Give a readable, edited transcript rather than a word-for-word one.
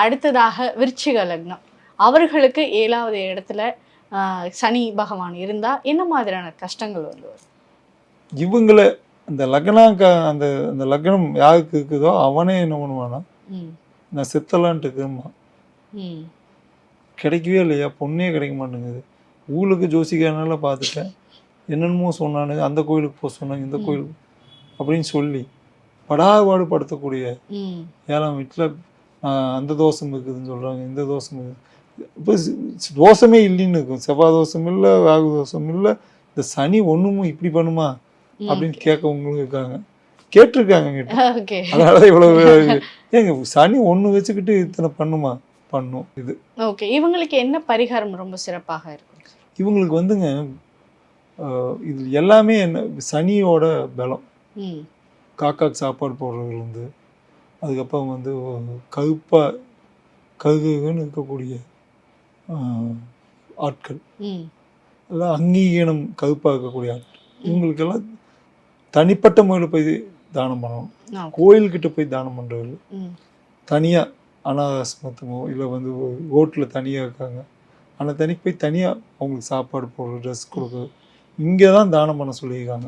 அடுத்ததாக விருச்சிக லக்னம், அவர்களுக்கு 7வது இடத்துல சனி பகவான் இருந்தா என்ன மாதிரியான கஷ்டங்கள் வந்து வரும்? இவங்கள அந்த லக்னம் அந்த அந்த லக்னம் யாருக்கு இருக்குதோ அவனே என்ன பண்ணுவானா, நான் செத்தலான்ட்டு இருக்குமா, கிடைக்கவே இல்லையா, பொண்ணே கிடைக்க மாட்டேங்குது, ஊருக்கு ஜோசிக்காரனால பார்த்துட்டேன், என்னென்னமோ சொன்னானுங்க, அந்த கோயிலுக்கு போக சொன்னாங்க, இந்த கோயிலுக்கு அப்படின்னு சொல்லி படாபாடு படுத்தக்கூடிய 7ஆம் வீட்டில் அந்த தோஷம் இருக்குதுன்னு சொல்கிறாங்க, இந்த தோஷம் இருக்குது. இப்போ தோஷமே இல்லைன்னு இருக்கும், செவ்வாய் தோஷம் இல்லை, ராகு தோஷம் இல்லை, இந்த சனி ஒன்றுமோ இப்படி பண்ணுமா அப்படின்னு கேட்கவங்களும் இருக்காங்க, கேட்டிருக்காங்க கிட்ட. அதனால இவ்வளவு ஏங்க சனி ஒன்று வச்சுக்கிட்டு இத்தனை பண்ணுமா, பண்ணும் இது. ஓகே, இவங்களுக்கு என்ன பரிகாரம் ரொம்ப சிறப்பாக இருக்கும்? இவங்களுக்கு வந்துங்க இது எல்லாமே என்ன, சனியோட பலம், காக்காக்கு சாப்பாடு போடுறதுலேருந்து, அதுக்கப்புறம் வந்து கழுகுன்னு இருக்கக்கூடிய ஆட்கள் எல்லாம், அங்கீகீனம் கருப்பாக இருக்கக்கூடிய ஆட்கள், இவங்களுக்கெல்லாம் தனிப்பட்ட முறையில் போய் தானம் பண்ணணும். கோயில்கிட்ட போய் தானம் பண்ணுறவர்கள் தனியாக அனாதாசிரமத்துமோ இல்லை வந்து ரோட்டில் தனியாக இருக்காங்க, ஆனால் தனிக்கு போய் தனியாக அவங்களுக்கு சாப்பாடு போடுறது, ட்ரெஸ் கொடுக்குறது, இங்கே தான் தானம் பண்ண சொல்லியிருக்காங்க.